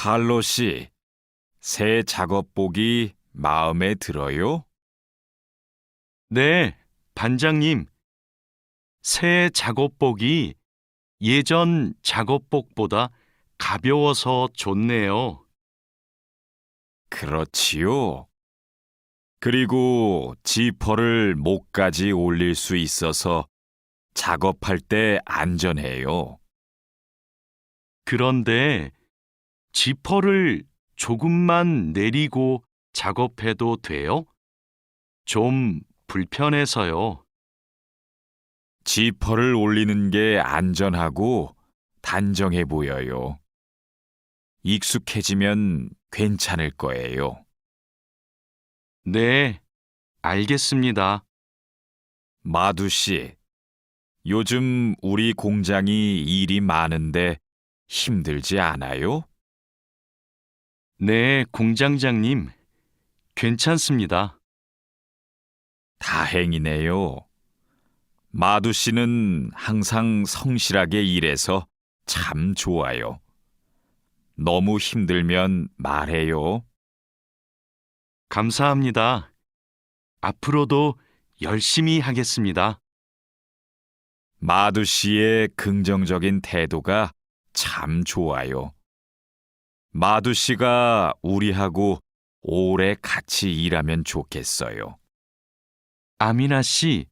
칼로 씨, 새 작업복이 마음에 들어요? 네, 반장님. 새 작업복이 예전 작업복보다 가벼워서 좋네요. 그렇지요. 그리고 지퍼를 목까지 올릴 수 있어서 작업할 때 안전해요. 그런데 지퍼를 조금만 내리고 작업해도 돼요? 좀 불편해서요. 지퍼를 올리는 게 안전하고 단정해 보여요. 익숙해지면 괜찮을 거예요. 네, 알겠습니다. 마두 씨, 요즘 우리 공장이 일이 많은데 힘들지 않아요? 네, 공장장님. 괜찮습니다. 다행이네요. 마두 씨는 항상 성실하게 일해서 참 좋아요. 너무 힘들면 말해요. 감사합니다. 앞으로도 열심히 하겠습니다. 마두 씨의 긍정적인 태도가 참 좋아요. 마두 씨가 우리하고 오래 같이 일하면 좋겠어요. 아미나 씨,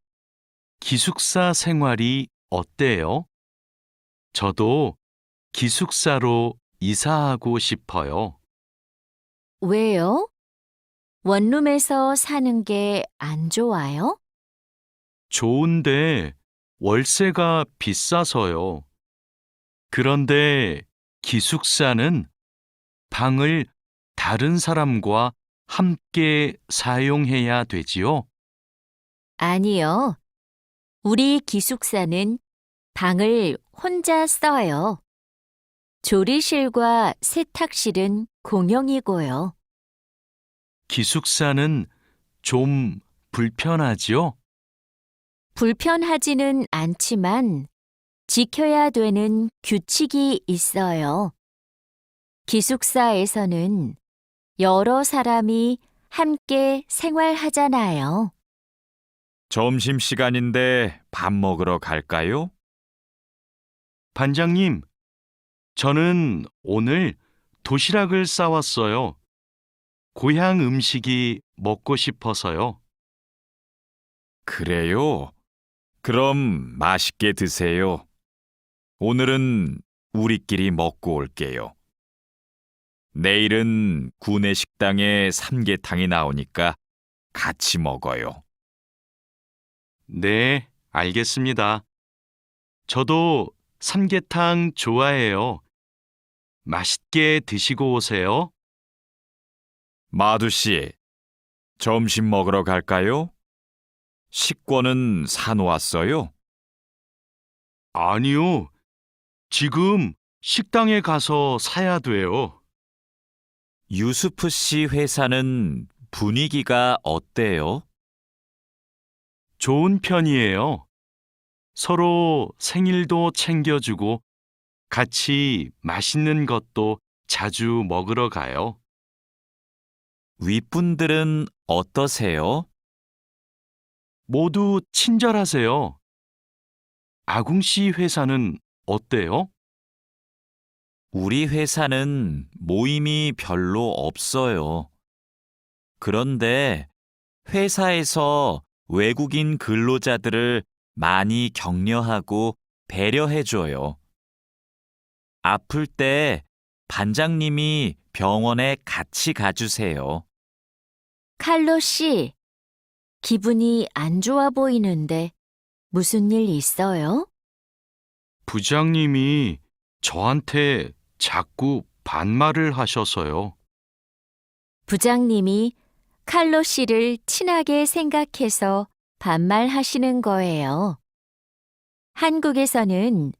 기숙사 생활이 어때요? 저도 기숙사로 이사하고 싶어요. 왜요? 원룸에서 사는 게 안 좋아요? 좋은데 월세가 비싸서요. 그런데 기숙사는 방을 다른 사람과 함께 사용해야 되지요? 아니요. 우리 기숙사는 방을 혼자 써요. 조리실과 세탁실은 공용이고요. 기숙사는 좀 불편하지요? 불편하지는 않지만 지켜야 되는 규칙이 있어요. 기숙사에서는 여러 사람이 함께 생활하잖아요. 점심시간인데 밥 먹으러 갈까요? 반장님, 저는 오늘 도시락을 싸왔어요. 고향 음식이 먹고 싶어서요. 그래요. 그럼 맛있게 드세요. 오늘은 우리끼리 먹고 올게요. 내일은 구내 식당에 삼계탕이 나오니까 같이 먹어요. 네, 알겠습니다. 저도 삼계탕 좋아해요. 맛있게 드시고 오세요. 마두 씨, 점심 먹으러 갈까요? 식권은 사놓았어요? 아니요, 지금 식당에 가서 사야 돼요. 유수프 씨 회사는 분위기가 어때요? 좋은 편이에요. 서로 생일도 챙겨주고 같이 맛있는 것도 자주 먹으러 가요. 윗분들은 어떠세요? 모두 친절하세요. 아궁 씨 회사는 어때요? 우리 회사는 모임이 별로 없어요. 그런데 회사에서 외국인 근로자들을 많이 격려하고 배려해줘요. 아플 때 반장님이 병원에 같이 가주세요. 칼로 씨, 기분이 안 좋아 보이는데 무슨 일 있어요? 부장님이 저한테 자꾸 반말을 하셔서요. 부장님이 칼로 씨를 친하게 생각해서 반말하시는 거예요. 한국에서는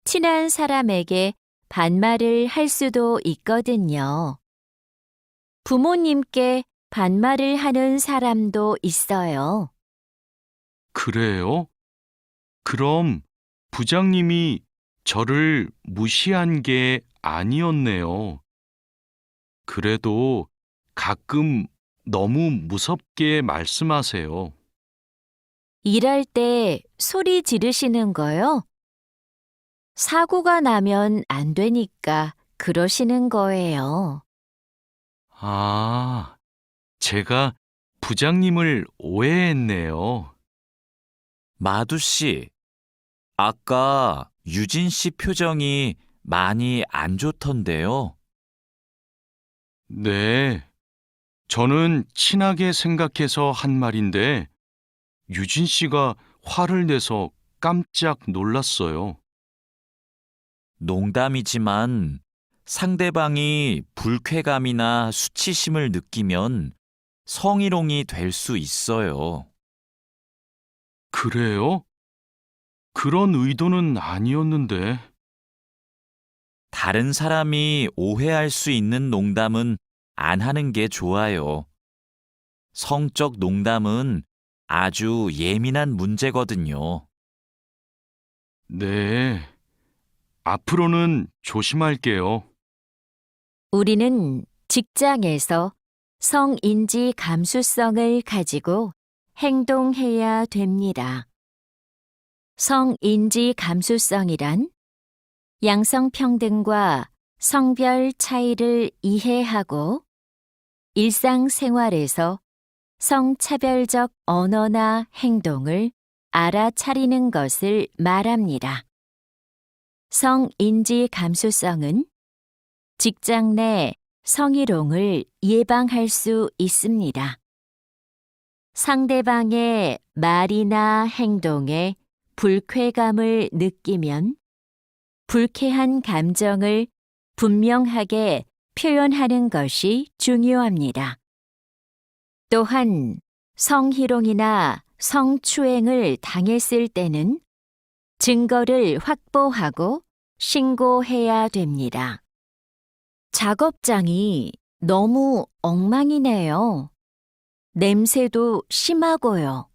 친한 사람에게 반말을 할 수도 있거든요. 부모님께 반말을 하는 사람도 있어요. 그래요? 그럼 부장님이 저를 무시한 게 아니었네요. 그래도 가끔 너무 무섭게 말씀하세요. 일할 때 소리 지르시는 거요? 사고가 나면 안 되니까 그러시는 거예요. 아, 제가 부장님을 오해했네요. 마두 씨, 아까 유진 씨 표정이 많이 안 좋던데요. 네, 저는 친하게 생각해서 한 말인데 유진 씨가 화를 내서 깜짝 놀랐어요. 농담이지만 상대방이 불쾌감이나 수치심을 느끼면 성희롱이 될 수 있어요. 그래요? 그런 의도는 아니었는데. 다른 사람이 오해할 수 있는 농담은 안 하는 게 좋아요. 성적 농담은 아주 예민한 문제거든요. 네, 앞으로는 조심할게요. 우리는 직장에서 성인지 감수성을 가지고 행동해야 됩니다. 성인지 감수성이란 양성평등과 성별 차이를 이해하고 일상생활에서 성차별적 언어나 행동을 알아차리는 것을 말합니다. 성인지 감수성은 직장 내 성희롱을 예방할 수 있습니다. 상대방의 말이나 행동에 불쾌감을 느끼면 불쾌한 감정을 분명하게 표현하는 것이 중요합니다. 또한 성희롱이나 성추행을 당했을 때는 증거를 확보하고 신고해야 됩니다. 작업장이 너무 엉망이네요. 냄새도 심하고요.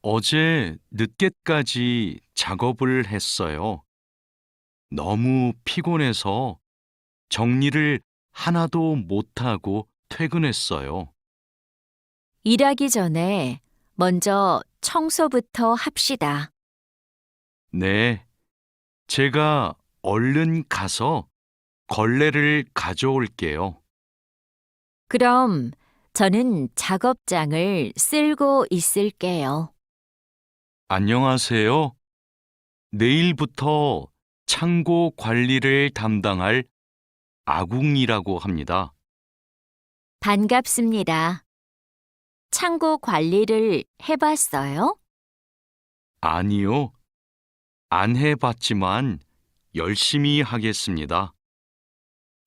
어제 늦게까지 작업을 했어요. 너무 피곤해서 정리를 하나도 못하고 퇴근했어요. 일하기 전에 먼저 청소부터 합시다. 네, 제가 얼른 가서 걸레를 가져올게요. 그럼 저는 작업장을 쓸고 있을게요. 안녕하세요. 내일부터 창고 관리를 담당할 아궁이라고 합니다. 반갑습니다. 창고 관리를 해봤어요? 아니요, 안 해봤지만 열심히 하겠습니다.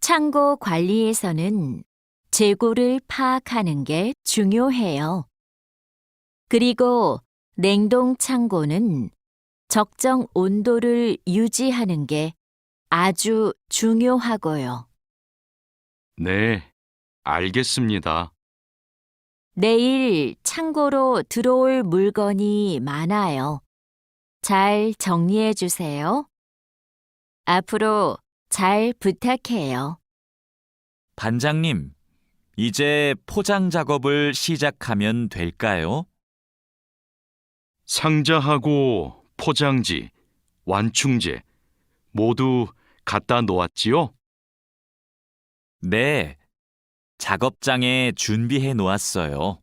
창고 관리에서는 재고를 파악하는 게 중요해요. 그리고 냉동 창고는 적정 온도를 유지하는 게 아주 중요하고요. 네, 알겠습니다. 내일 창고로 들어올 물건이 많아요. 잘 정리해 주세요. 앞으로 잘 부탁해요. 반장님, 이제 포장 작업을 시작하면 될까요? 상자하고 포장지, 완충제 모두 갖다 놓았지요? 네, 작업장에 준비해 놓았어요.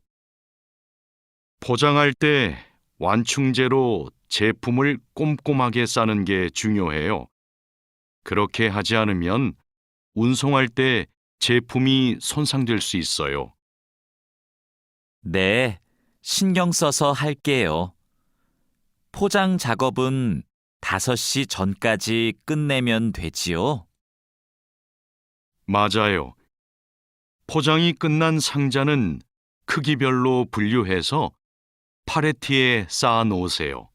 포장할 때 완충제로 제품을 꼼꼼하게 싸는 게 중요해요. 그렇게 하지 않으면 운송할 때 제품이 손상될 수 있어요. 네, 신경 써서 할게요. 포장 작업은 5시 전까지 끝내면 되지요? 맞아요. 포장이 끝난 상자는 크기별로 분류해서 팔레트에 쌓아 놓으세요.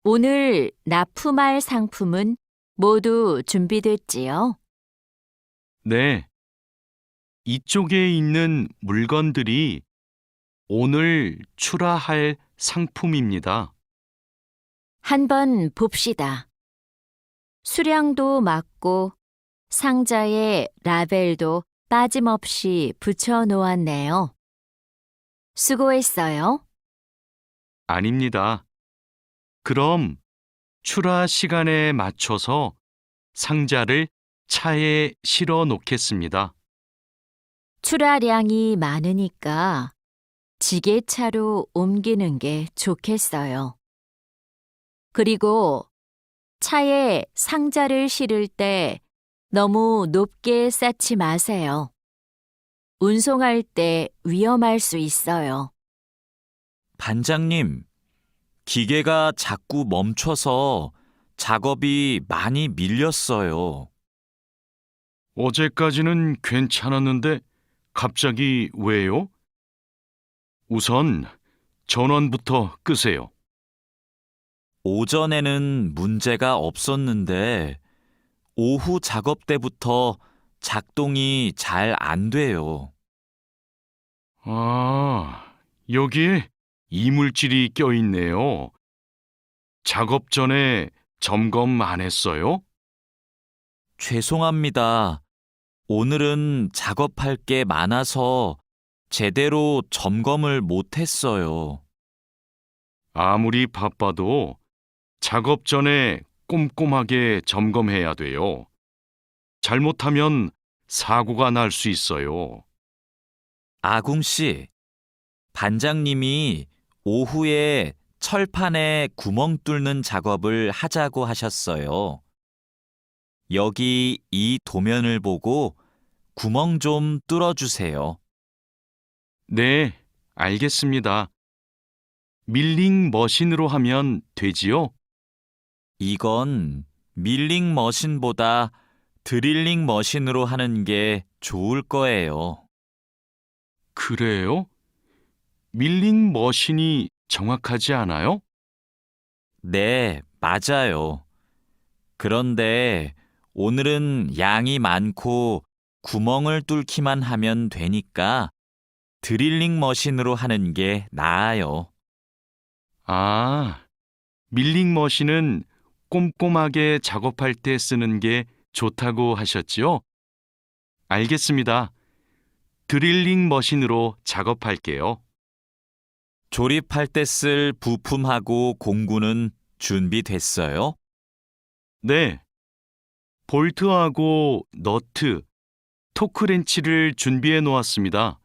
오늘 납품할 상품은 모두 준비됐지요? 네. 이쪽에 있는 물건들이 오늘 출하할 상품입니다. 한번 봅시다. 수량도 맞고 상자에 라벨도 빠짐없이 붙여 놓았네요. 수고했어요. 아닙니다. 그럼 출하 시간에 맞춰서 상자를 차에 실어 놓겠습니다. 출하량이 많으니까 지게차로 옮기는 게 좋겠어요. 그리고 차에 상자를 실을 때 너무 높게 쌓지 마세요. 운송할 때 위험할 수 있어요. 반장님, 기계가 자꾸 멈춰서 작업이 많이 밀렸어요. 어제까지는 괜찮았는데 갑자기 왜요? 우선 전원부터 끄세요. 오전에는 문제가 없었는데 오후 작업 때부터 작동이 잘 안 돼요. 아, 여기에 이물질이 껴있네요. 작업 전에 점검 안 했어요? 죄송합니다. 오늘은 작업할 게 많아서 제대로 점검을 못 했어요. 아무리 바빠도 작업 전에 꼼꼼하게 점검해야 돼요. 잘못하면 사고가 날 수 있어요. 아궁 씨, 반장님이 오후에 철판에 구멍 뚫는 작업을 하자고 하셨어요. 여기 이 도면을 보고 구멍 좀 뚫어주세요. 네, 알겠습니다. 밀링 머신으로 하면 되지요? 이건 밀링 머신보다 드릴링 머신으로 하는 게 좋을 거예요. 그래요? 밀링 머신이 정확하지 않아요? 네, 맞아요. 그런데 오늘은 양이 많고 구멍을 뚫기만 하면 되니까 드릴링 머신으로 하는 게 나아요. 아, 밀링 머신은 꼼꼼하게 작업할 때 쓰는 게 좋다고 하셨지요? 알겠습니다. 드릴링 머신으로 작업할게요. 조립할 때 쓸 부품하고 공구는 준비됐어요? 네. 볼트하고 너트, 토크렌치를 준비해 놓았습니다.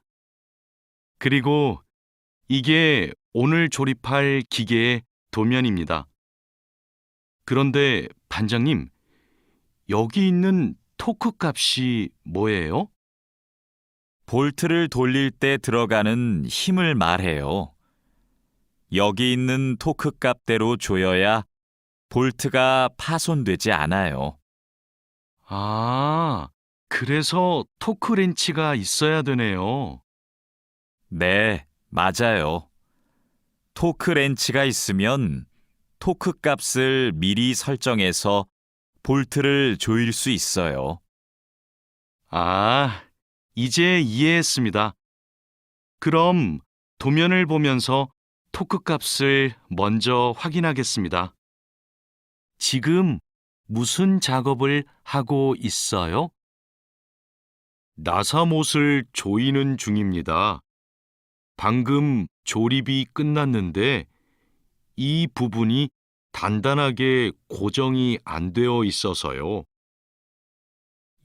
그리고 이게 오늘 조립할 기계의 도면입니다. 그런데 반장님, 여기 있는 토크 값이 뭐예요? 볼트를 돌릴 때 들어가는 힘을 말해요. 여기 있는 토크 값대로 조여야 볼트가 파손되지 않아요. 아, 그래서 토크렌치가 있어야 되네요. 네, 맞아요. 토크 렌치가 있으면 토크 값을 미리 설정해서 볼트를 조일 수 있어요. 아, 이제 이해했습니다. 그럼 도면을 보면서 토크 값을 먼저 확인하겠습니다. 지금 무슨 작업을 하고 있어요? 나사못을 조이는 중입니다. 방금 조립이 끝났는데 이 부분이 단단하게 고정이 안 되어 있어서요.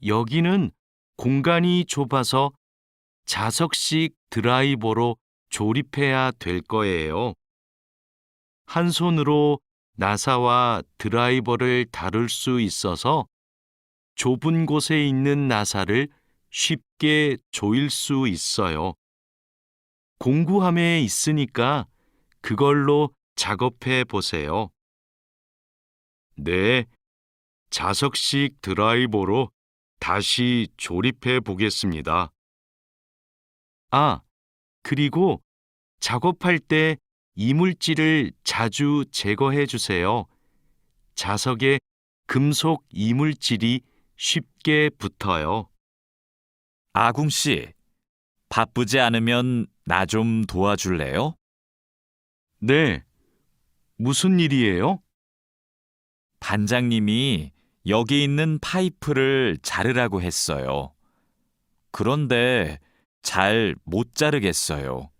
여기는 공간이 좁아서 자석식 드라이버로 조립해야 될 거예요. 한 손으로 나사와 드라이버를 다룰 수 있어서 좁은 곳에 있는 나사를 쉽게 조일 수 있어요. 공구함에 있으니까 그걸로 작업해 보세요. 네, 자석식 드라이버로 다시 조립해 보겠습니다. 아, 그리고 작업할 때 이물질을 자주 제거해 주세요. 자석에 금속 이물질이 쉽게 붙어요. 아궁 씨, 바쁘지 않으면 나 좀 도와줄래요? 네, 무슨 일이에요? 반장님이 여기 있는 파이프를 자르라고 했어요. 그런데 잘 못 자르겠어요.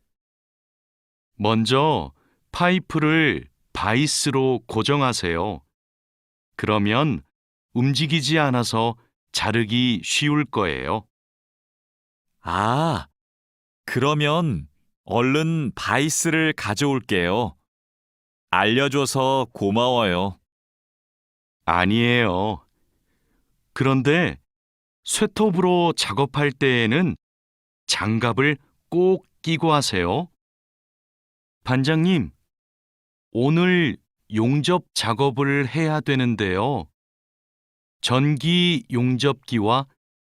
먼저 파이프를 바이스로 고정하세요. 그러면 움직이지 않아서 자르기 쉬울 거예요. 아, 그러면 얼른 바이스를 가져올게요. 알려줘서 고마워요. 아니에요. 그런데 쇠톱으로 작업할 때에는 장갑을 꼭 끼고 하세요. 반장님, 오늘 용접 작업을 해야 되는데요. 전기 용접기와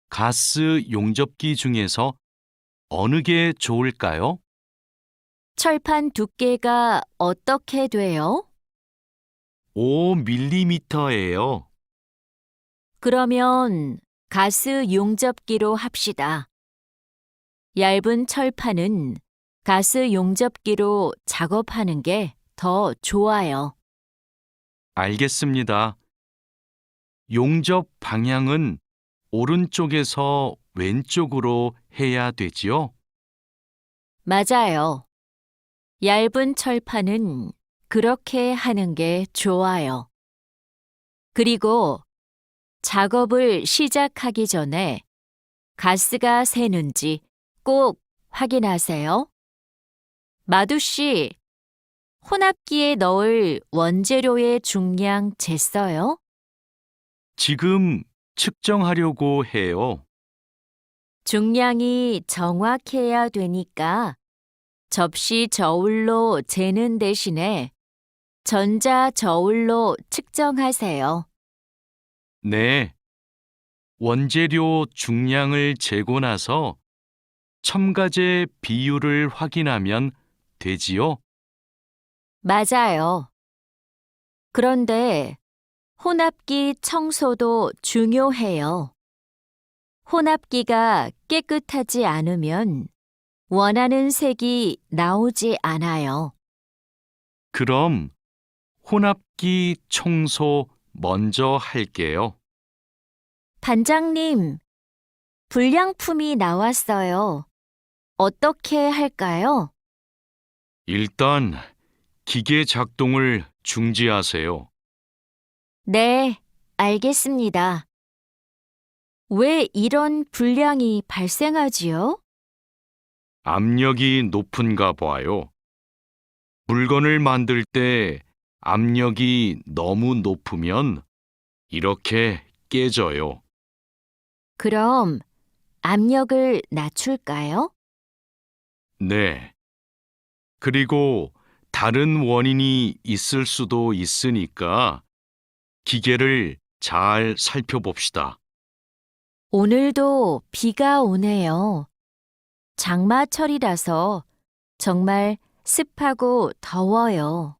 가스 용접기 중에서 어느 게 좋을까요? 철판 두께가 어떻게 돼요? 5mm예요. 그러면 가스 용접기로 합시다. 얇은 철판은 가스 용접기로 작업하는 게 더 좋아요. 알겠습니다. 용접 방향은 오른쪽에서 왼쪽으로 해야 되지요? 맞아요. 얇은 철판은 그렇게 하는 게 좋아요. 그리고 작업을 시작하기 전에 가스가 새는지 꼭 확인하세요. 마두 씨, 혼합기에 넣을 원재료의 중량 쟀어요? 지금 측정하려고 해요. 중량이 정확해야 되니까 접시 저울로 재는 대신에 전자 저울로 측정하세요. 네. 원재료 중량을 재고 나서 첨가제 비율을 확인하면 되지요? 맞아요. 그런데 혼합기 청소도 중요해요. 혼합기가 깨끗하지 않으면 원하는 색이 나오지 않아요. 그럼 혼합기 청소 먼저 할게요. 반장님, 불량품이 나왔어요. 어떻게 할까요? 일단 기계 작동을 중지하세요. 네, 알겠습니다. 왜 이런 불량이 발생하지요? 압력이 높은가 봐요. 물건을 만들 때 압력이 너무 높으면 이렇게 깨져요. 그럼 압력을 낮출까요? 네. 그리고 다른 원인이 있을 수도 있으니까 기계를 잘 살펴봅시다. 오늘도 비가 오네요. 장마철이라서 정말 습하고 더워요.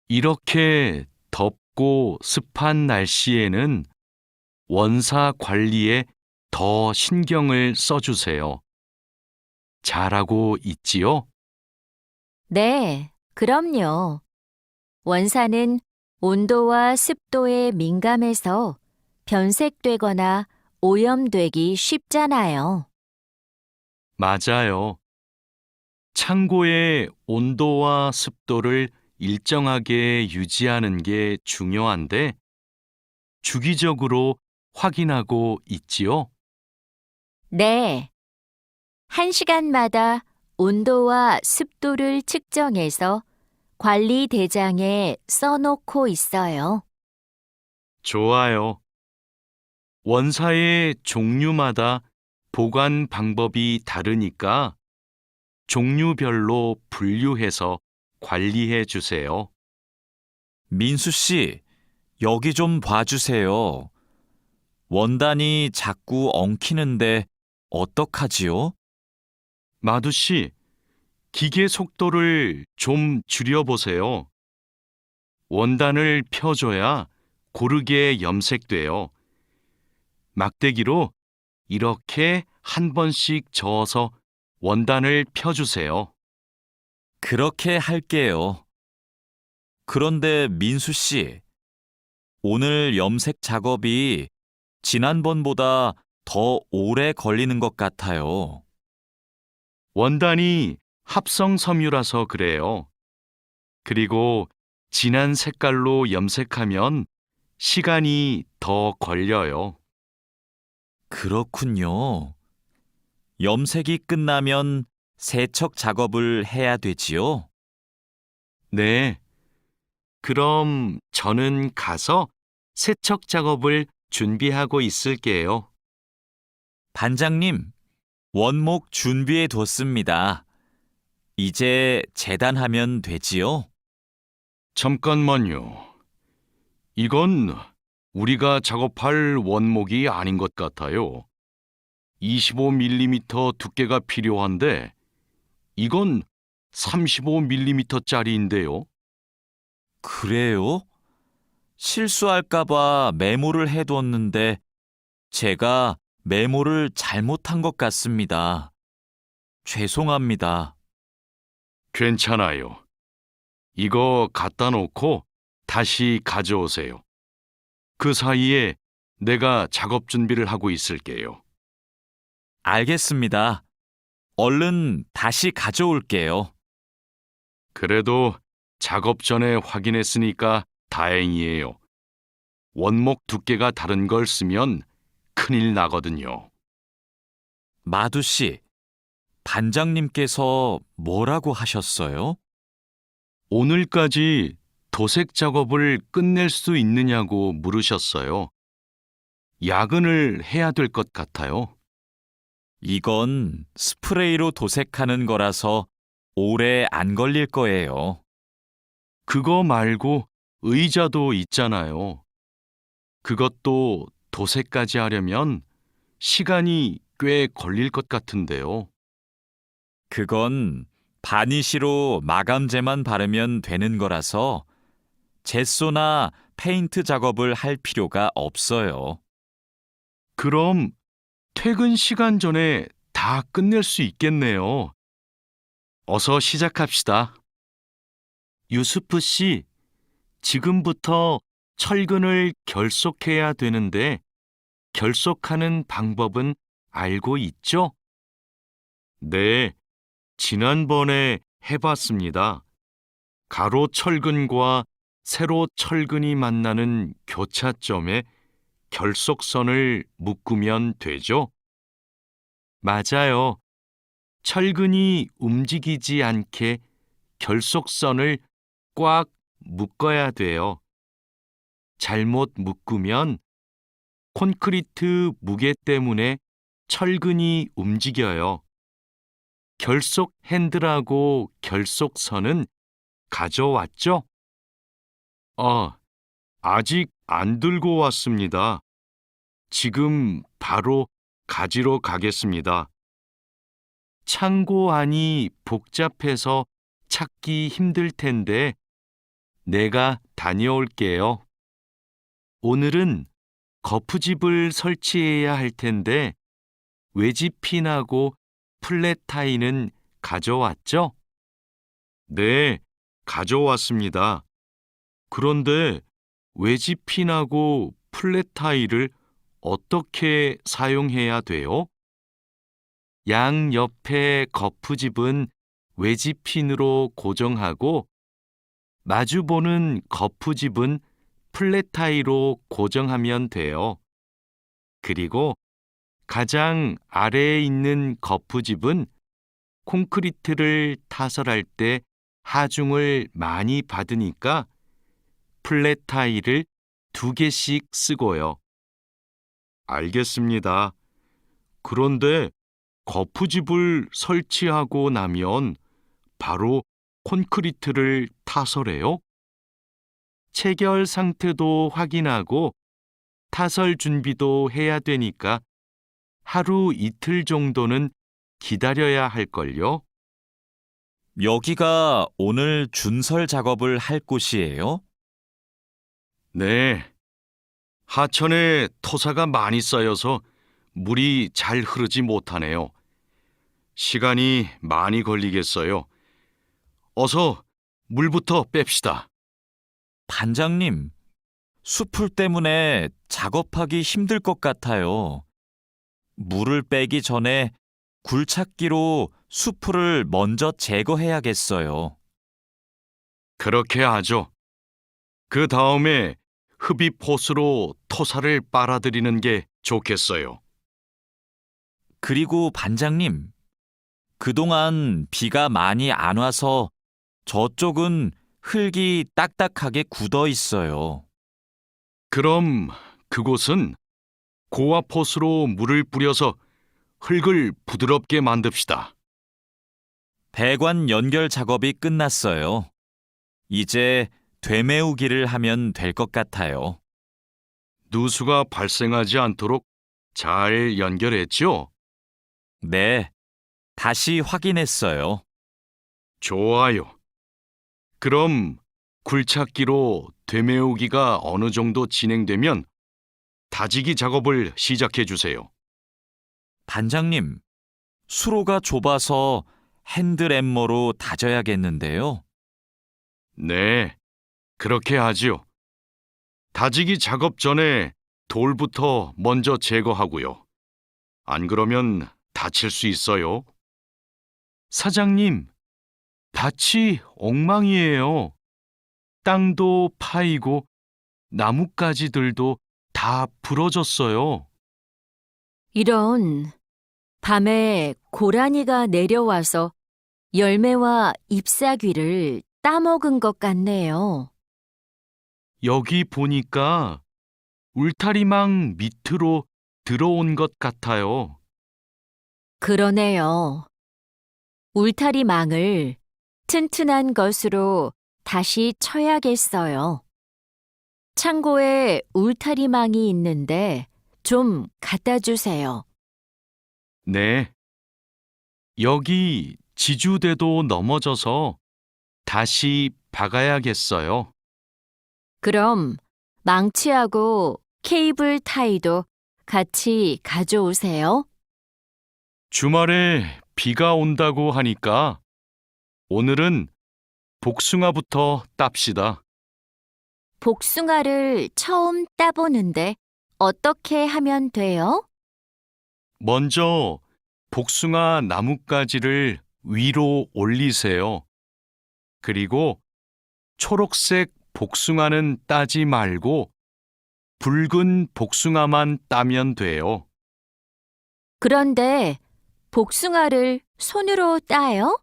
이렇게 덥고 습한 날씨에는 원사 관리에 더 신경을 써주세요. 잘하고 있지요? 네, 그럼요. 원사는 온도와 습도에 민감해서 변색되거나 오염되기 쉽잖아요. 맞아요. 창고의 온도와 습도를 일정하게 유지하는 게 중요한데 주기적으로 확인하고 있지요? 네. 1시간마다 온도와 습도를 측정해서 관리 대장에 써놓고 있어요. 좋아요. 원사의 종류마다 보관 방법이 다르니까 종류별로 분류해서 관리해 주세요. 민수 씨, 여기 좀 봐주세요. 원단이 자꾸 엉키는데 어떡하지요? 마두 씨, 기계 속도를 좀 줄여보세요. 원단을 펴줘야 고르게 염색돼요. 막대기로 이렇게 한 번씩 저어서 원단을 펴주세요. 그렇게 할게요. 그런데 민수 씨, 오늘 염색 작업이 지난번보다 더 오래 걸리는 것 같아요. 원단이 합성 섬유라서 그래요. 그리고 진한 색깔로 염색하면 시간이 더 걸려요. 그렇군요. 염색이 끝나면 세척 작업을 해야 되지요? 네. 그럼 저는 가서 세척 작업을 준비하고 있을게요. 반장님, 원목 준비해 뒀습니다. 이제 재단하면 되지요? 잠깐만요. 이건 우리가 작업할 원목이 아닌 것 같아요. 25mm 두께가 필요한데 이건 35mm짜리인데요. 그래요? 실수할까봐 메모를 해뒀는데 제가 메모를 잘못한 것 같습니다. 죄송합니다. 괜찮아요. 이거 갖다 놓고 다시 가져오세요. 그 사이에 내가 작업 준비를 하고 있을게요. 알겠습니다. 얼른 다시 가져올게요. 그래도 작업 전에 확인했으니까 다행이에요. 원목 두께가 다른 걸 쓰면 큰일 나거든요. 마두 씨, 반장님께서 뭐라고 하셨어요? 오늘까지 도색 작업을 끝낼 수 있느냐고 물으셨어요. 야근을 해야 될 것 같아요. 이건 스프레이로 도색하는 거라서 오래 안 걸릴 거예요. 그거 말고 의자도 있잖아요. 그것도 도색까지 하려면 시간이 꽤 걸릴 것 같은데요. 그건 바니쉬로 마감제만 바르면 되는 거라서 젯소나 페인트 작업을 할 필요가 없어요. 그럼 퇴근 시간 전에 다 끝낼 수 있겠네요. 어서 시작합시다. 유수프 씨, 지금부터 철근을 결속해야 되는데 결속하는 방법은 알고 있죠? 네, 지난번에 해봤습니다. 가로 철근과 세로 철근이 만나는 교차점에 결속선을 묶으면 되죠? 맞아요. 철근이 움직이지 않게 결속선을 꽉 묶어야 돼요. 잘못 묶으면 콘크리트 무게 때문에 철근이 움직여요. 결속 핸들하고 결속선은 가져왔죠? 아직 안 들고 왔습니다. 지금 바로 가지러 가겠습니다. 창고 안이 복잡해서 찾기 힘들 텐데 내가 다녀올게요. 오늘은 거푸집을 설치해야 할 텐데 외집핀하고 플랫타이는 가져왔죠? 네, 가져왔습니다. 그런데 외집핀하고 플랫타이를 어떻게 사용해야 돼요? 양 옆에 거푸집은 외집핀으로 고정하고 마주보는 거푸집은 플랫타이로 고정하면 돼요. 그리고 가장 아래에 있는 거푸집은 콘크리트를 타설할 때 하중을 많이 받으니까 플랫타이를 2개씩 쓰고요. 알겠습니다. 그런데 거푸집을 설치하고 나면 바로 콘크리트를 타설해요? 체결 상태도 확인하고 타설 준비도 해야 되니까 하루 이틀 정도는 기다려야 할걸요? 여기가 오늘 준설 작업을 할 곳이에요? 네. 하천에 토사가 많이 쌓여서 물이 잘 흐르지 못하네요. 시간이 많이 걸리겠어요. 어서 물부터 뺍시다. 반장님, 수풀 때문에 작업하기 힘들 것 같아요. 물을 빼기 전에 굴착기로 수풀을 먼저 제거해야겠어요. 그렇게 하죠. 그 다음에 흡입 호스로 토사를 빨아들이는 게 좋겠어요. 그리고 반장님, 그동안 비가 많이 안 와서 저쪽은 흙이 딱딱하게 굳어 있어요. 그럼 그곳은 고압 호스로 물을 뿌려서 흙을 부드럽게 만듭시다. 배관 연결 작업이 끝났어요. 이제 되메우기를 하면 될 것 같아요. 누수가 발생하지 않도록 잘 연결했죠? 네, 다시 확인했어요. 좋아요. 그럼 굴착기로 되메우기가 어느 정도 진행되면 다지기 작업을 시작해 주세요. 반장님, 수로가 좁아서 핸들엠머로 다져야겠는데요. 네, 그렇게 하지요. 다지기 작업 전에 돌부터 먼저 제거하고요. 안 그러면 다칠 수 있어요. 사장님, 밭이 엉망이에요. 땅도 파이고 나뭇가지들도 다 부러졌어요. 이런, 밤에 고라니가 내려와서 열매와 잎사귀를 따먹은 것 같네요. 여기 보니까 울타리망 밑으로 들어온 것 같아요. 그러네요. 울타리망을 튼튼한 것으로 다시 쳐야겠어요. 창고에 울타리망이 있는데 좀 갖다 주세요. 네. 여기 지주대도 넘어져서 다시 박아야겠어요. 그럼 망치하고 케이블 타이도 같이 가져오세요. 주말에 비가 온다고 하니까 오늘은 복숭아부터 땁시다. 복숭아를 처음 따보는데 어떻게 하면 돼요? 먼저 복숭아 나뭇가지를 위로 올리세요. 그리고 초록색 복숭아는 따지 말고 붉은 복숭아만 따면 돼요. 그런데 복숭아를 손으로 따요?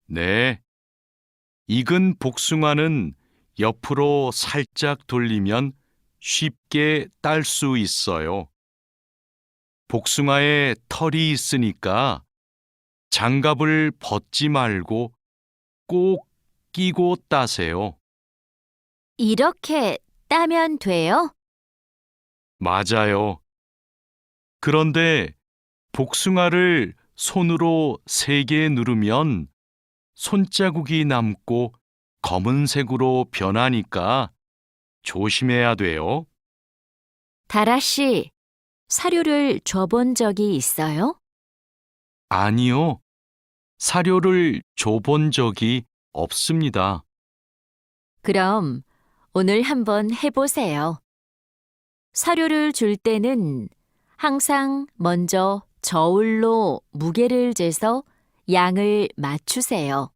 네. 익은 복숭아는 옆으로 살짝 돌리면 쉽게 딸 수 있어요. 복숭아에 털이 있으니까 장갑을 벗지 말고 꼭 끼고 따세요. 이렇게 따면 돼요? 맞아요. 그런데 복숭아를 손으로 세게 누르면 손자국이 남고 검은색으로 변하니까 조심해야 돼요. 다라 씨, 사료를 줘본 적이 있어요? 아니요. 사료를 줘본 적이 없습니다. 그럼 오늘 한번 해보세요. 사료를 줄 때는 항상 먼저 저울로 무게를 재서 양을 맞추세요.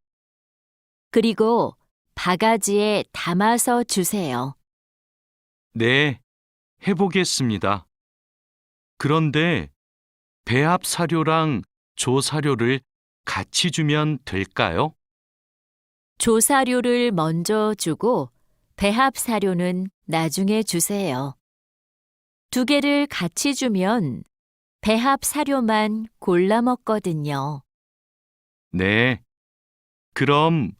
그리고 바가지에 담아서 주세요. 네, 해보겠습니다. 그런데 배합 사료랑 조사료를 같이 주면 될까요? 조사료를 먼저 주고 배합 사료는 나중에 주세요. 두 개를 같이 주면 배합 사료만 골라 먹거든요. 네. 그럼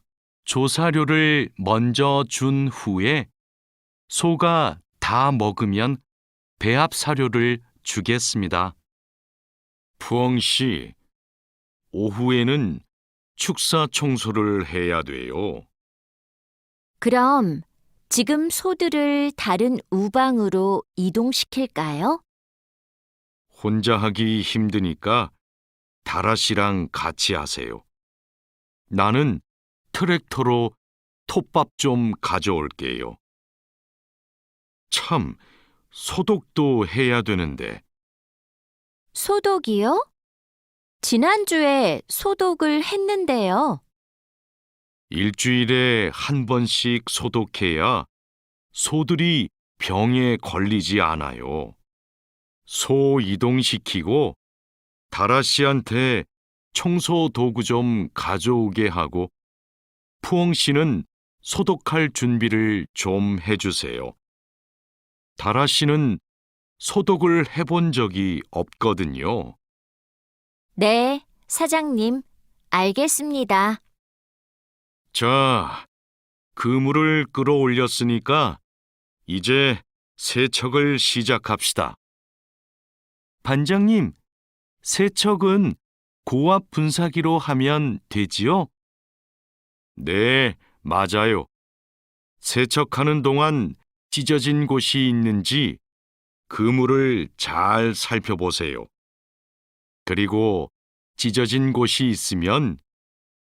조사료를 먼저 준 후에 소가 다 먹으면 배합 사료를 주겠습니다. 푸엉 씨, 오후에는 축사 청소를 해야 돼요. 그럼 지금 소들을 다른 우방으로 이동시킬까요? 혼자 하기 힘드니까 다라 씨랑 같이 하세요. 나는 트랙터로 톱밥 좀 가져올게요. 참, 소독도 해야 되는데. 소독이요? 지난주에 소독을 했는데요. 일주일에 한 번씩 소독해야 소들이 병에 걸리지 않아요. 소 이동시키고 다라 씨한테 청소 도구 좀 가져오게 하고 푸엉 씨는 소독할 준비를 좀 해주세요. 다라 씨는 소독을 해본 적이 없거든요. 네, 사장님. 알겠습니다. 자, 그물을 끌어올렸으니까 이제 세척을 시작합시다. 반장님, 세척은 고압 분사기로 하면 되지요? 네, 맞아요. 세척하는 동안 찢어진 곳이 있는지 그물을 잘 살펴보세요. 그리고 찢어진 곳이 있으면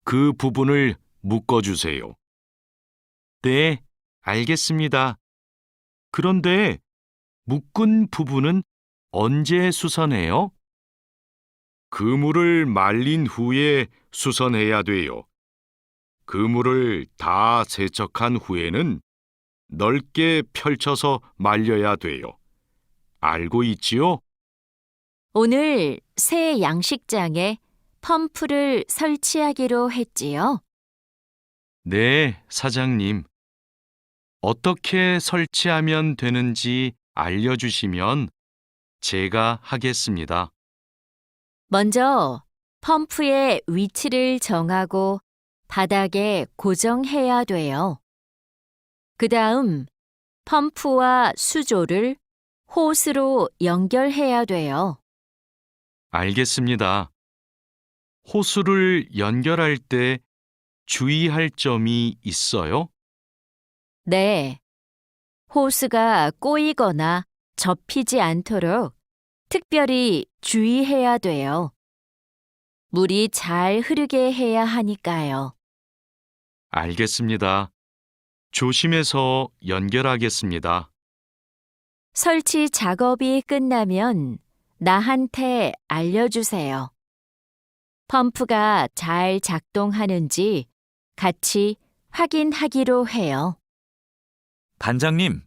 그 부분을 묶어주세요. 네, 알겠습니다. 그런데 묶은 부분은 언제 수선해요? 그물을 말린 후에 수선해야 돼요. 그물을 다 세척한 후에는 넓게 펼쳐서 말려야 돼요. 알고 있지요? 오늘 새 양식장에 펌프를 설치하기로 했지요. 네, 사장님. 어떻게 설치하면 되는지 알려주시면 제가 하겠습니다. 먼저 펌프의 위치를 정하고 바닥에 고정해야 돼요. 그 다음 펌프와 수조를 호스로 연결해야 돼요. 알겠습니다. 호수를 연결할 때 주의할 점이 있어요? 네. 호스가 꼬이거나 접히지 않도록 특별히 주의해야 돼요. 물이 잘 흐르게 해야 하니까요. 알겠습니다. 조심해서 연결하겠습니다. 설치 작업이 끝나면 나한테 알려주세요. 펌프가 잘 작동하는지 같이 확인하기로 해요. 반장님,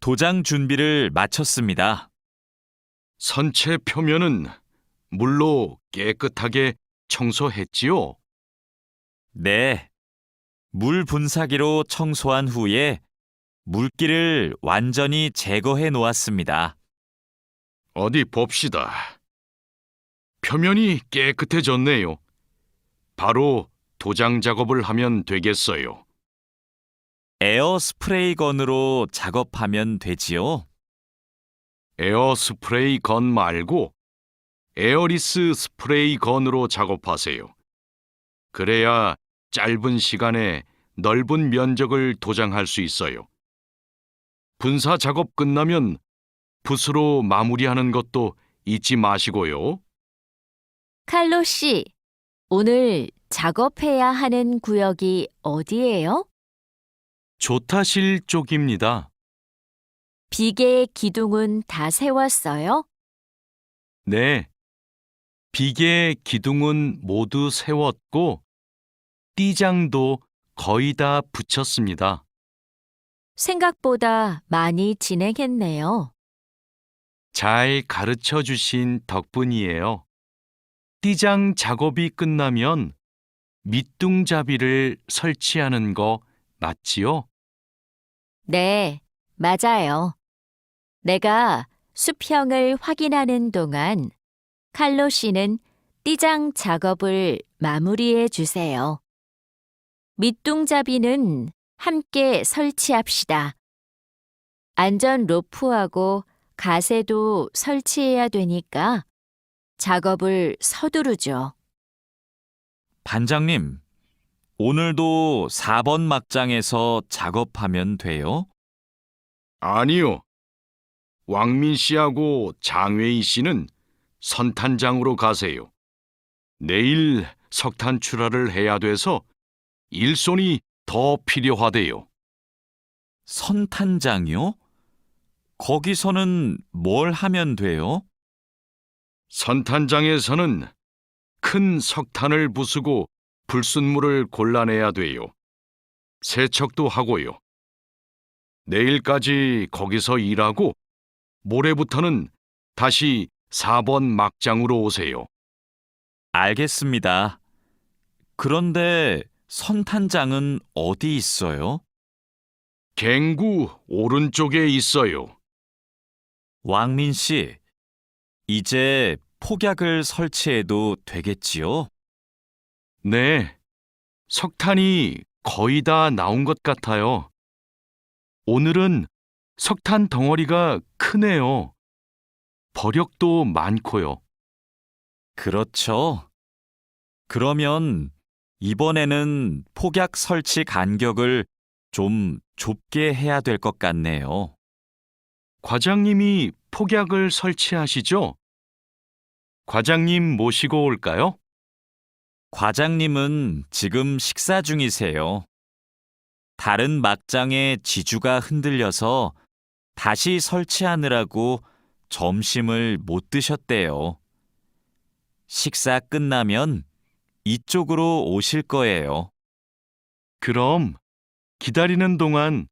도장 준비를 마쳤습니다. 선체 표면은 물로 깨끗하게 청소했지요? 네. 물 분사기로 청소한 후에 물기를 완전히 제거해 놓았습니다. 어디 봅시다. 표면이 깨끗해졌네요. 바로 도장 작업을 하면 되겠어요. 에어 스프레이 건으로 작업하면 되지요? 에어 스프레이 건 말고 에어리스 스프레이 건으로 작업하세요. 그래야 짧은 시간에 넓은 면적을 도장할 수 있어요. 분사 작업 끝나면 붓으로 마무리하는 것도 잊지 마시고요. 칼로 씨, 오늘 작업해야 하는 구역이 어디예요? 조타실 쪽입니다. 비계 기둥은 다 세웠어요? 네. 비계 기둥은 모두 세웠고 띠장도 거의 다 붙였습니다. 생각보다 많이 진행했네요. 잘 가르쳐 주신 덕분이에요. 띠장 작업이 끝나면 밑둥잡이를 설치하는 거 맞지요? 네, 맞아요. 내가 수평을 확인하는 동안 칼로 씨는 띠장 작업을 마무리해 주세요. 밑둥잡이는 함께 설치합시다. 안전 로프하고 가세도 설치해야 되니까 작업을 서두르죠. 반장님, 오늘도 4번 막장에서 작업하면 돼요? 아니요. 왕민 씨하고 장웨이 씨는 선탄장으로 가세요. 내일 석탄 출하를 해야 돼서 일손이 더 필요하대요. 선탄장이요? 거기서는 뭘 하면 돼요? 선탄장에서는 큰 석탄을 부수고 불순물을 골라내야 돼요. 세척도 하고요. 내일까지 거기서 일하고 모레부터는 다시 4번 막장으로 오세요. 알겠습니다. 그런데 선탄장은 어디 있어요? 갱구 오른쪽에 있어요. 왕민 씨, 이제 폭약을 설치해도 되겠지요? 네, 석탄이 거의 다 나온 것 같아요. 오늘은 석탄 덩어리가 크네요. 버력도 많고요. 그렇죠. 그러면 이번에는 폭약 설치 간격을 좀 좁게 해야 될 것 같네요. 과장님이 폭약을 설치하시죠? 과장님 모시고 올까요? 과장님은 지금 식사 중이세요. 다른 막장의 지주가 흔들려서 다시 설치하느라고 점심을 못 드셨대요. 식사 끝나면 이쪽으로 오실 거예요. 그럼 기다리는 동안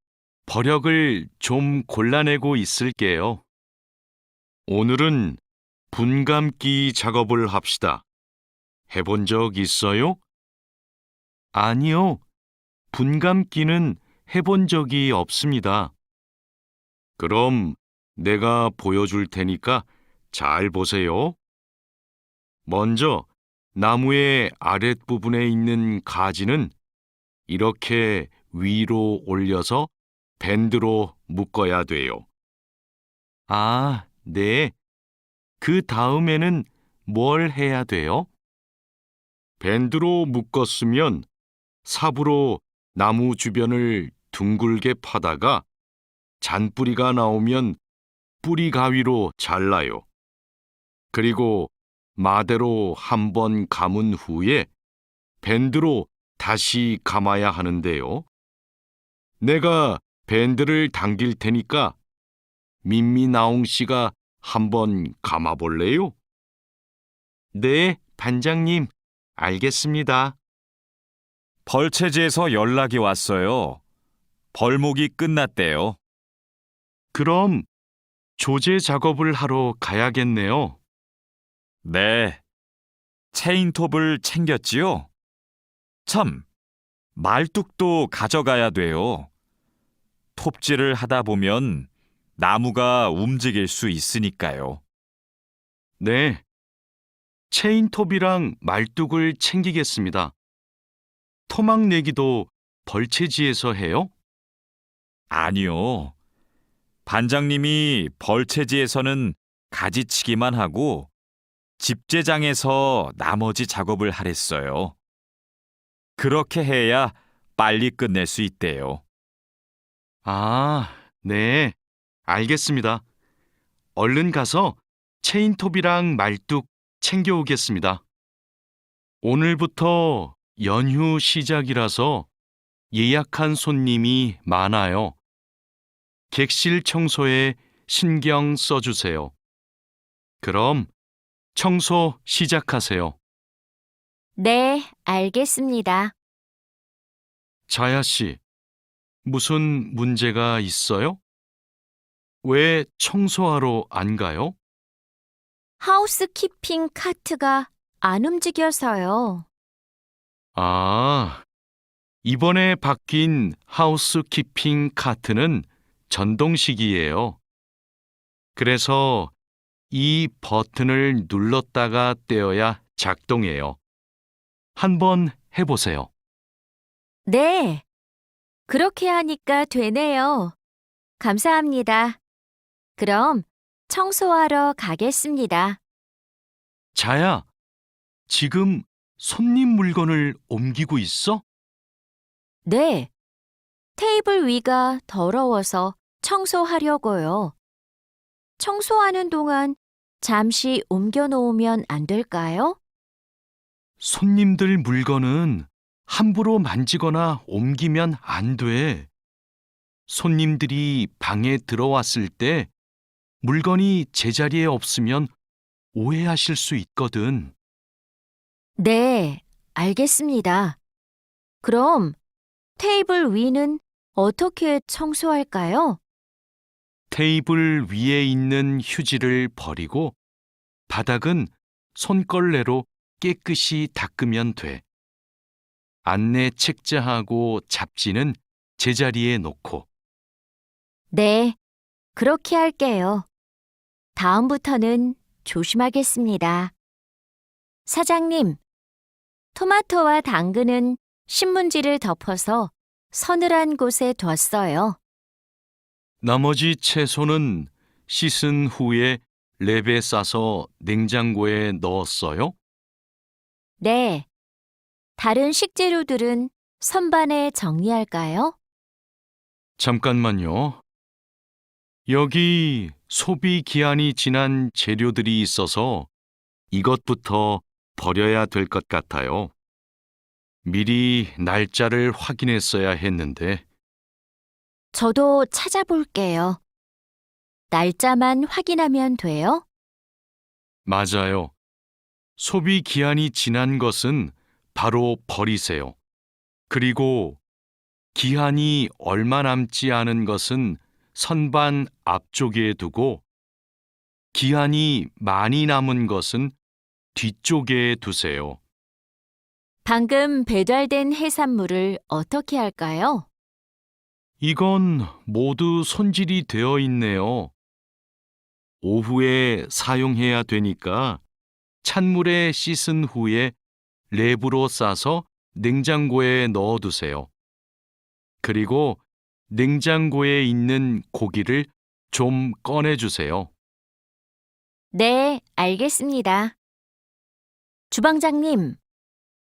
버력을 좀 골라내고 있을게요. 오늘은 분감기 작업을 합시다. 해본 적 있어요? 아니요. 분감기는 해본 적이 없습니다. 그럼 내가 보여줄 테니까 잘 보세요. 먼저 나무의 아랫부분에 있는 가지는 이렇게 위로 올려서 밴드로 묶어야 돼요. 아, 네. 그 다음에는 뭘 해야 돼요? 밴드로 묶었으면 삽으로 나무 주변을 둥글게 파다가 잔뿌리가 나오면 뿌리 가위로 잘라요. 그리고 마대로 한 번 감은 후에 밴드로 다시 감아야 하는데요. 내가 밴드를 당길 테니까 민미나옹 씨가 한번 감아볼래요? 네, 반장님, 알겠습니다. 벌채지에서 연락이 왔어요. 벌목이 끝났대요. 그럼 조제 작업을 하러 가야겠네요. 네. 체인톱을 챙겼지요? 참, 말뚝도 가져가야 돼요. 톱질을 하다 보면 나무가 움직일 수 있으니까요. 네, 체인톱이랑 말뚝을 챙기겠습니다. 토막 내기도 벌채지에서 해요? 아니요. 반장님이 벌채지에서는 가지치기만 하고 집재장에서 나머지 작업을 하랬어요. 그렇게 해야 빨리 끝낼 수 있대요. 아, 네, 알겠습니다. 얼른 가서 체인톱이랑 말뚝 챙겨오겠습니다. 오늘부터 연휴 시작이라서 예약한 손님이 많아요. 객실 청소에 신경 써주세요. 그럼 청소 시작하세요. 네, 알겠습니다. 자야 씨, 무슨 문제가 있어요? 왜 청소하러 안 가요? 하우스키핑 카트가 안 움직여서요. 아, 이번에 바뀐 하우스키핑 카트는 전동식이에요. 그래서 이 버튼을 눌렀다가 떼어야 작동해요. 한번 해보세요. 네, 그렇게 하니까 되네요. 감사합니다. 그럼 청소하러 가겠습니다. 자야, 지금 손님 물건을 옮기고 있어? 네, 테이블 위가 더러워서 청소하려고요. 청소하는 동안 잠시 옮겨 놓으면 안 될까요? 손님들 물건은 함부로 만지거나 옮기면 안 돼. 손님들이 방에 들어왔을 때 물건이 제자리에 없으면 오해하실 수 있거든. 네, 알겠습니다. 그럼 테이블 위는 어떻게 청소할까요? 테이블 위에 있는 휴지를 버리고 바닥은 손걸레로 깨끗이 닦으면 돼. 안내 책자하고 잡지는 제자리에 놓고. 네, 그렇게 할게요. 다음부터는 조심하겠습니다. 사장님, 토마토와 당근은 신문지를 덮어서 서늘한 곳에 뒀어요. 나머지 채소는 씻은 후에 랩에 싸서 냉장고에 넣었어요? 네, 다른 식재료들은 선반에 정리할까요? 잠깐만요. 여기 소비 기한이 지난 재료들이 있어서 이것부터 버려야 될 것 같아요. 미리 날짜를 확인했어야 했는데. 저도 찾아볼게요. 날짜만 확인하면 돼요? 맞아요. 소비 기한이 지난 것은 바로 버리세요. 그리고 기한이 얼마 남지 않은 것은 선반 앞쪽에 두고 기한이 많이 남은 것은 뒤쪽에 두세요. 방금 배달된 해산물을 어떻게 할까요? 이건 모두 손질이 되어 있네요. 오후에 사용해야 되니까 찬물에 씻은 후에 랩으로 싸서 냉장고에 넣어두세요. 그리고 냉장고에 있는 고기를 좀 꺼내주세요. 네, 알겠습니다. 주방장님,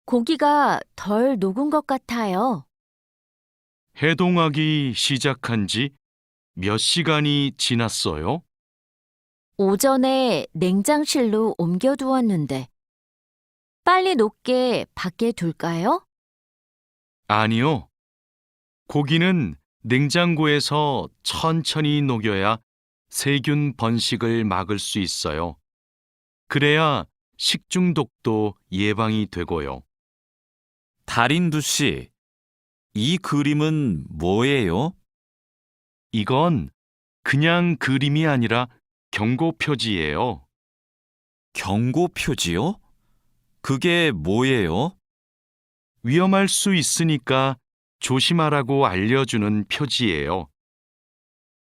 고기가 덜 녹은 것 같아요. 해동하기 시작한 지 몇 시간이 지났어요? 오전에 냉장실로 옮겨두었는데, 빨리 녹게 밖에 둘까요? 아니요. 고기는 냉장고에서 천천히 녹여야 세균 번식을 막을 수 있어요. 그래야 식중독도 예방이 되고요. 달인두 씨, 이 그림은 뭐예요? 이건 그냥 그림이 아니라 경고 표지예요. 경고 표지요? 그게 뭐예요? 위험할 수 있으니까 조심하라고 알려주는 표지예요.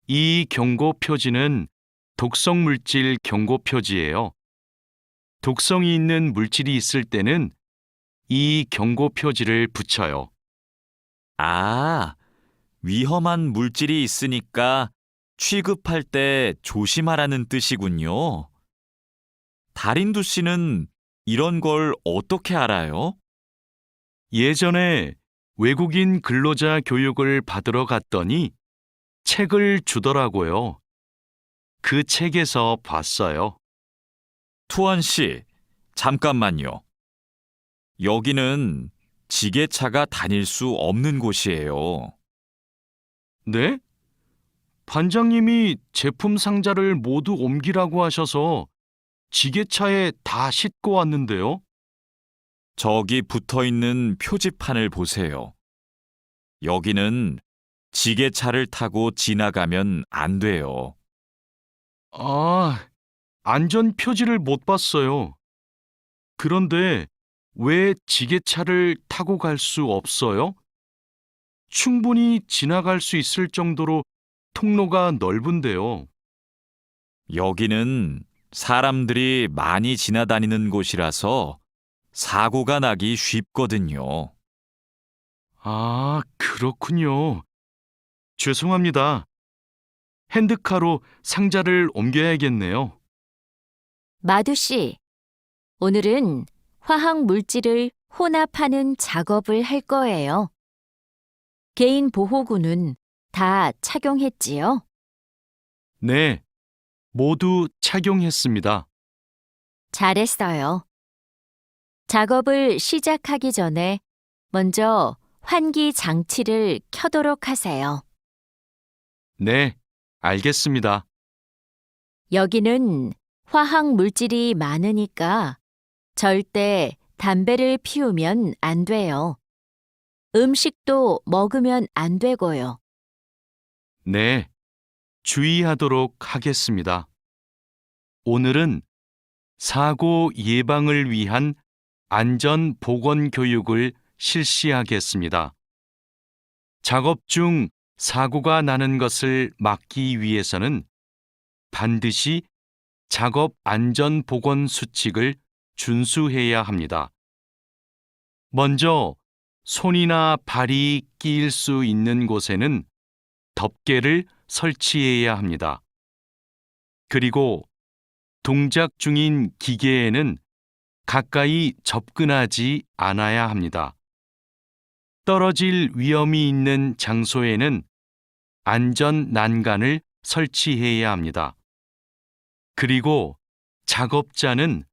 이 경고 표지는 독성 물질 경고 표지예요. 독성이 있는 물질이 있을 때는 이 경고 표지를 붙여요. 아, 위험한 물질이 있으니까 취급할 때 조심하라는 뜻이군요. 달인두 씨는 이런 걸 어떻게 알아요? 예전에 외국인 근로자 교육을 받으러 갔더니 책을 주더라고요. 그 책에서 봤어요. 투원 씨, 잠깐만요. 여기는 지게차가 다닐 수 없는 곳이에요. 네? 반장님이 제품 상자를 모두 옮기라고 하셔서 지게차에 다 싣고 왔는데요. 저기 붙어 있는 표지판을 보세요. 여기는 지게차를 타고 지나가면 안 돼요. 아, 안전 표지를 못 봤어요. 그런데 왜 지게차를 타고 갈 수 없어요? 충분히 지나갈 수 있을 정도로 통로가 넓은데요. 여기는 사람들이 많이 지나다니는 곳이라서 사고가 나기 쉽거든요. 아, 그렇군요. 죄송합니다. 핸드카로 상자를 옮겨야겠네요. 마두 씨, 오늘은 화학 물질을 혼합하는 작업을 할 거예요. 개인 보호구는 다 착용했지요? 네, 모두 착용했습니다. 잘했어요. 작업을 시작하기 전에 먼저 환기 장치를 켜도록 하세요. 네, 알겠습니다. 여기는 화학 물질이 많으니까 절대 담배를 피우면 안 돼요. 음식도 먹으면 안 되고요. 네, 주의하도록 하겠습니다. 오늘은 사고 예방을 위한 안전 보건 교육을 실시하겠습니다. 작업 중 사고가 나는 것을 막기 위해서는 반드시 작업 안전 보건 수칙을 준수해야 합니다. 먼저 손이나 발이 끼일 수 있는 곳에는 덮개를 설치해야 합니다. 그리고 동작 중인 기계에는 가까이 접근하지 않아야 합니다. 떨어질 위험이 있는 장소에는 안전 난간을 설치해야 합니다. 그리고 작업자는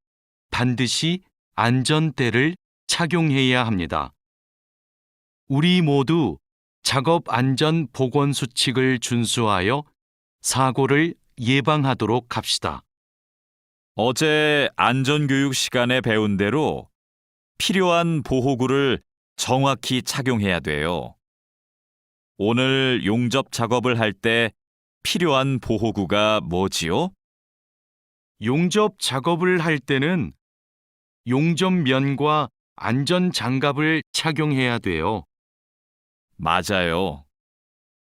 반드시 안전대를 착용해야 합니다. 우리 모두 작업 안전 보건 수칙을 준수하여 사고를 예방하도록 합시다. 어제 안전교육 시간에 배운 대로 필요한 보호구를 정확히 착용해야 돼요. 오늘 용접 작업을 할 때 필요한 보호구가 뭐지요? 용접 작업을 할 때는 용접면과 안전 장갑을 착용해야 돼요. 맞아요.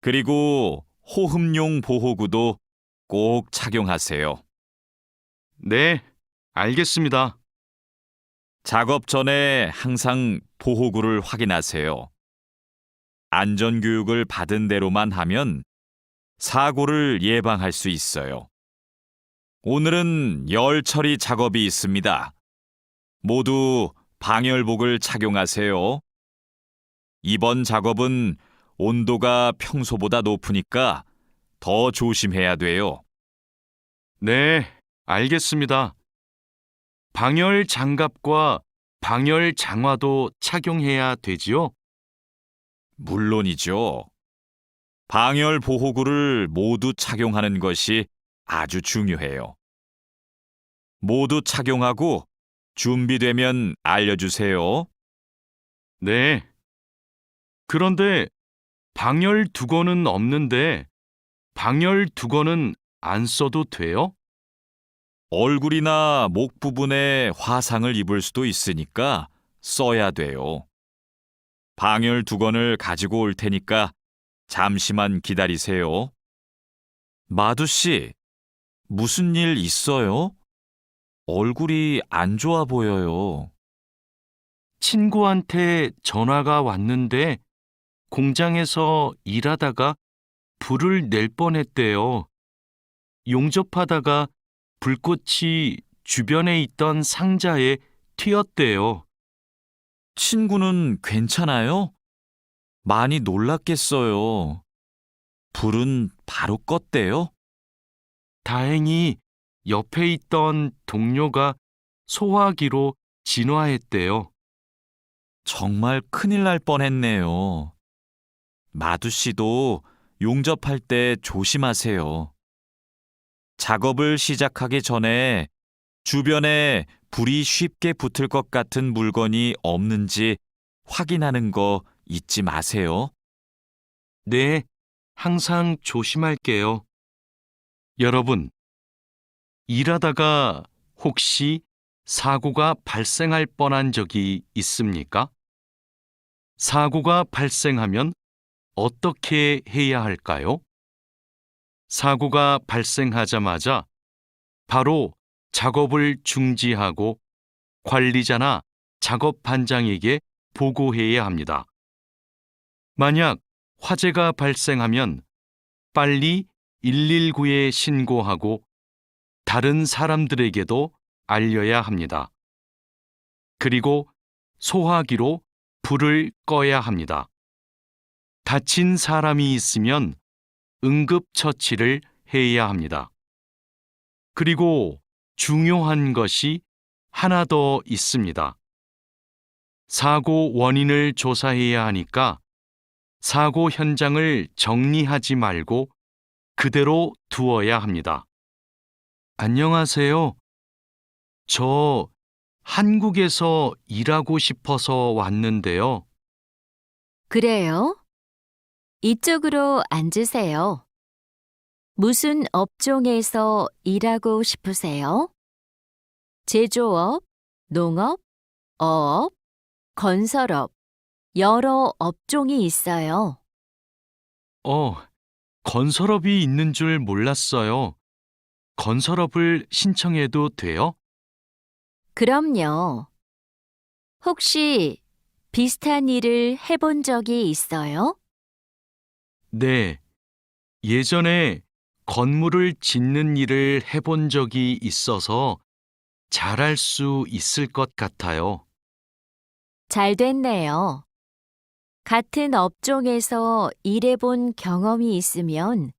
그리고 호흡용 보호구도 꼭 착용하세요. 네, 알겠습니다. 작업 전에 항상 보호구를 확인하세요. 안전교육을 받은 대로만 하면 사고를 예방할 수 있어요. 오늘은 열 처리 작업이 있습니다. 모두 방열복을 착용하세요. 이번 작업은 온도가 평소보다 높으니까 더 조심해야 돼요. 네, 알겠습니다. 방열 장갑과 방열 장화도 착용해야 되지요? 물론이죠. 방열 보호구를 모두 착용하는 것이 아주 중요해요. 모두 착용하고 준비되면 알려주세요. 네. 그런데 방열 두건은 없는데 방열 두건은 안 써도 돼요? 얼굴이나 목 부분에 화상을 입을 수도 있으니까 써야 돼요. 방열 두건을 가지고 올 테니까 잠시만 기다리세요. 마두 씨, 무슨 일 있어요? 얼굴이 안 좋아 보여요. 친구한테 전화가 왔는데 공장에서 일하다가 불을 낼 뻔했대요. 용접하다가 불꽃이 주변에 있던 상자에 튀었대요. 친구는 괜찮아요? 많이 놀랐겠어요. 불은 바로 껐대요? 다행히 옆에 있던 동료가 소화기로 진화했대요. 정말 큰일 날 뻔했네요. 마두 씨도 용접할 때 조심하세요. 작업을 시작하기 전에 주변에 불이 쉽게 붙을 것 같은 물건이 없는지 확인하는 거 잊지 마세요. 네, 항상 조심할게요. 여러분, 일하다가 혹시 사고가 발생할 뻔한 적이 있습니까? 사고가 발생하면 어떻게 해야 할까요? 사고가 발생하자마자 바로 작업을 중지하고 관리자나 작업 반장에게 보고해야 합니다. 만약 화재가 발생하면 빨리 119에 신고하고 다른 사람들에게도 알려야 합니다. 그리고 소화기로 불을 꺼야 합니다. 다친 사람이 있으면 응급처치를 해야 합니다. 그리고 중요한 것이 하나 더 있습니다. 사고 원인을 조사해야 하니까 사고 현장을 정리하지 말고 그대로 두어야 합니다. 안녕하세요. 저 한국에서 일하고 싶어서 왔는데요. 그래요? 이쪽으로 앉으세요. 무슨 업종에서 일하고 싶으세요? 제조업, 농업, 어업, 건설업, 여러 업종이 있어요. 건설업이 있는 줄 몰랐어요. 건설업을 신청해도 돼요? 그럼요. 혹시 비슷한 일을 해본 적이 있어요? 네. 예전에 건물을 짓는 일을 해본 적이 있어서 잘할 수 있을 것 같아요. 잘 됐네요. 같은 업종에서 일해본 경험이 있으면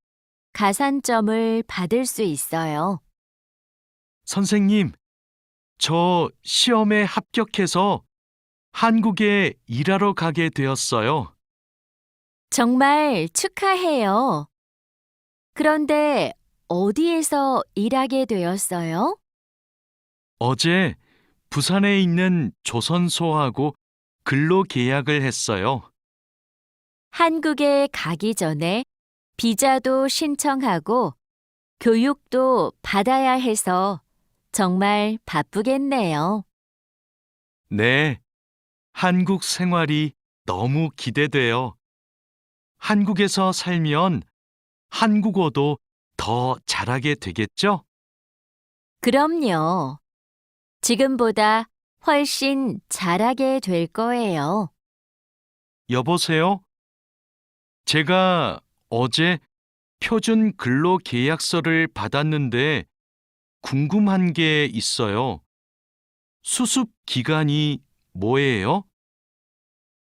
가산점을 받을 수 있어요. 선생님, 저 시험에 합격해서 한국에 일하러 가게 되었어요. 정말 축하해요. 그런데 어디에서 일하게 되었어요? 어제 부산에 있는 조선소하고 근로 계약을 했어요. 한국에 가기 전에 비자도 신청하고 교육도 받아야 해서 정말 바쁘겠네요. 네, 한국 생활이 너무 기대돼요. 한국에서 살면 한국어도 더 잘하게 되겠죠? 그럼요. 지금보다 훨씬 잘하게 될 거예요. 여보세요? 제가 어제 표준 근로 계약서를 받았는데 궁금한 게 있어요. 수습 기간이 뭐예요?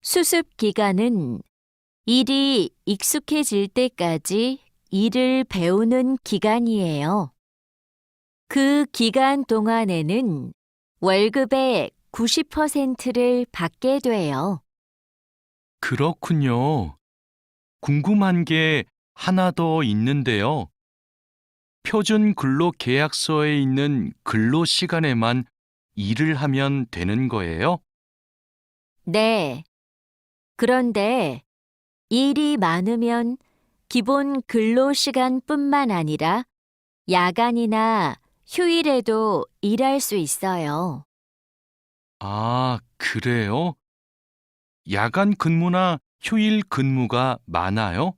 수습 기간은 일이 익숙해질 때까지 일을 배우는 기간이에요. 그 기간 동안에는 월급의 90%를 받게 돼요. 그렇군요. 궁금한 게 하나 더 있는데요. 표준 근로 계약서에 있는 근로 시간에만 일을 하면 되는 거예요? 네. 그런데 일이 많으면 기본 근로 시간뿐만 아니라 야간이나 휴일에도 일할 수 있어요. 아, 그래요? 야간 근무나 휴일 근무가 많아요?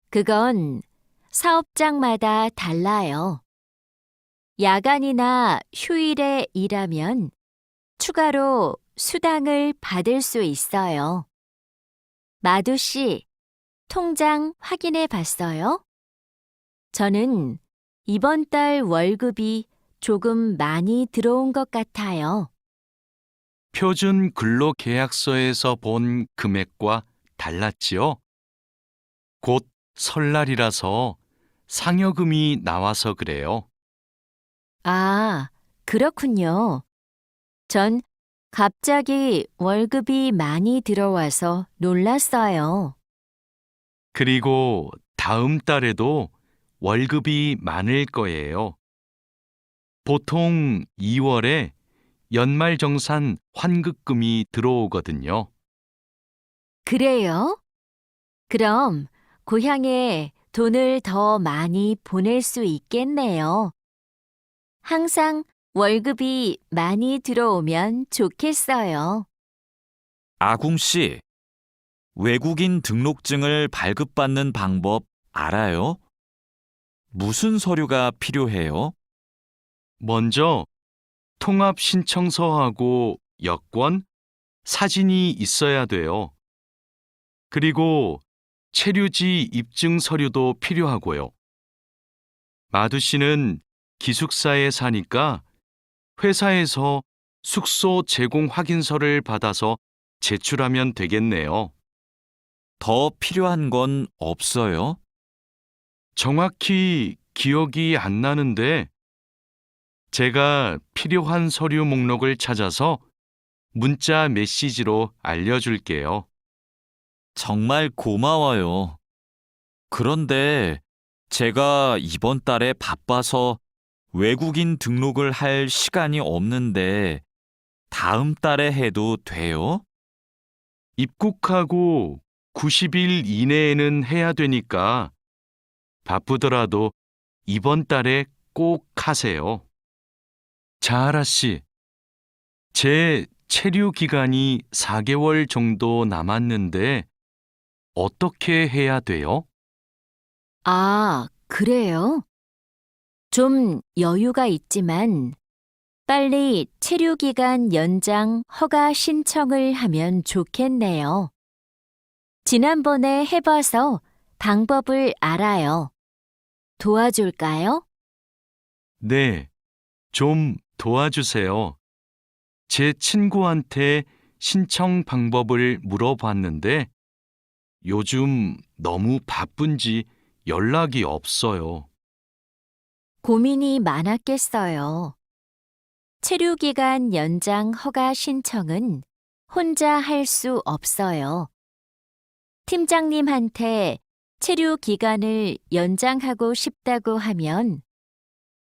그건 사업장마다 달라요. 야간이나 휴일에 일하면 추가로 수당을 받을 수 있어요. 마두 씨, 통장 확인해 봤어요? 저는 이번 달 월급이 조금 많이 들어온 것 같아요. 표준 근로 계약서에서 본 금액과 달랐지요? 곧 설날이라서 상여금이 나와서 그래요. 아, 그렇군요. 전 갑자기 월급이 많이 들어와서 놀랐어요. 그리고 다음 달에도 월급이 많을 거예요. 보통 2월에 연말정산 환급금이 들어오거든요. 그래요? 그럼 고향에 돈을 더 많이 보낼 수 있겠네요. 항상 월급이 많이 들어오면 좋겠어요. 아궁 씨, 외국인 등록증을 발급받는 방법 알아요? 무슨 서류가 필요해요? 먼저 통합신청서하고 여권, 사진이 있어야 돼요. 그리고 체류지 입증 서류도 필요하고요. 마두 씨는 기숙사에 사니까 회사에서 숙소 제공 확인서를 받아서 제출하면 되겠네요. 더 필요한 건 없어요? 정확히 기억이 안 나는데 제가 필요한 서류 목록을 찾아서 문자 메시지로 알려줄게요. 정말 고마워요. 그런데 제가 이번 달에 바빠서 외국인 등록을 할 시간이 없는데 다음 달에 해도 돼요? 입국하고 90일 이내에는 해야 되니까 바쁘더라도 이번 달에 꼭 하세요. 자하라 씨, 제 체류 기간이 4개월 정도 남았는데 어떻게 해야 돼요? 아, 그래요? 좀 여유가 있지만 빨리 체류기간 연장 허가 신청을 하면 좋겠네요. 지난번에 해봐서 방법을 알아요. 도와줄까요? 네, 좀 도와주세요. 제 친구한테 신청 방법을 물어봤는데 요즘 너무 바쁜지 연락이 없어요. 고민이 많았겠어요. 체류기간 연장 허가 신청은 혼자 할 수 없어요. 팀장님한테 체류기간을 연장하고 싶다고 하면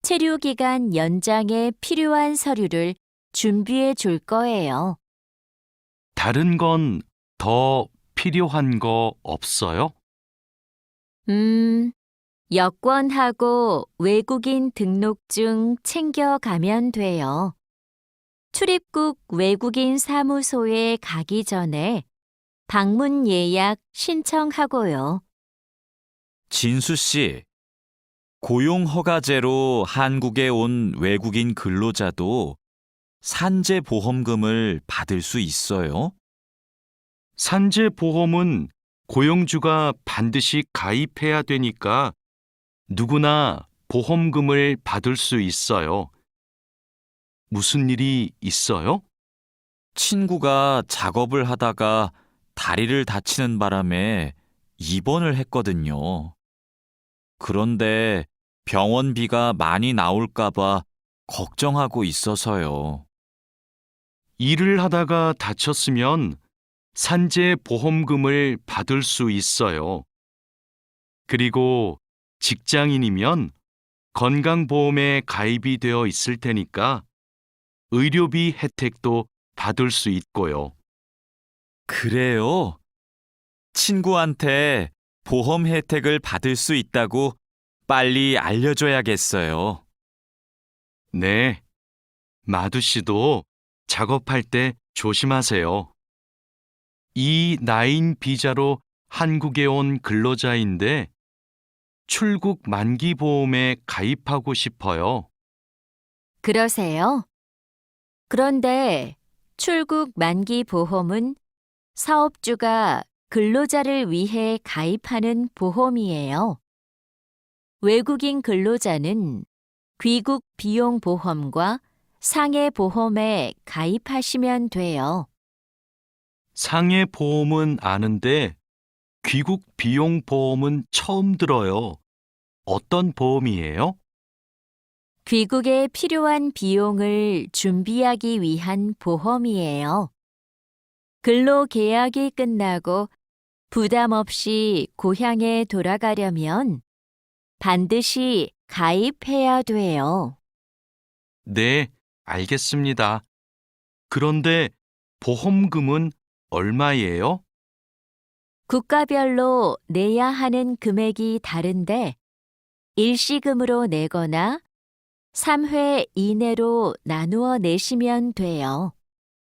체류기간 연장에 필요한 서류를 준비해 줄 거예요. 다른 건 더 필요한 거 없어요? 여권하고 외국인 등록증 챙겨가면 돼요. 출입국 외국인 사무소에 가기 전에 방문 예약 신청하고요. 진수 씨, 고용허가제로 한국에 온 외국인 근로자도 산재보험금을 받을 수 있어요? 산재보험은 고용주가 반드시 가입해야 되니까 누구나 보험금을 받을 수 있어요. 무슨 일이 있어요? 친구가 작업을 하다가 다리를 다치는 바람에 입원을 했거든요. 그런데 병원비가 많이 나올까봐 걱정하고 있어서요. 일을 하다가 다쳤으면 산재보험금을 받을 수 있어요. 그리고 직장인이면 건강보험에 가입이 되어 있을 테니까 의료비 혜택도 받을 수 있고요. 그래요? 친구한테 보험 혜택을 받을 수 있다고 빨리 알려줘야겠어요. 네, 마두 씨도 작업할 때 조심하세요. E9 비자로 한국에 온 근로자인데 출국 만기 보험에 가입하고 싶어요. 그러세요? 그런데 출국 만기 보험은 사업주가 근로자를 위해 가입하는 보험이에요. 외국인 근로자는 귀국 비용 보험과 상해 보험에 가입하시면 돼요. 상해 보험은 아는데 귀국 비용 보험은 처음 들어요. 어떤 보험이에요? 귀국에 필요한 비용을 준비하기 위한 보험이에요. 근로 계약이 끝나고 부담 없이 고향에 돌아가려면 반드시 가입해야 돼요. 네, 알겠습니다. 그런데 보험금은 얼마예요? 국가별로 내야 하는 금액이 다른데 일시금으로 내거나 3회 이내로 나누어 내시면 돼요.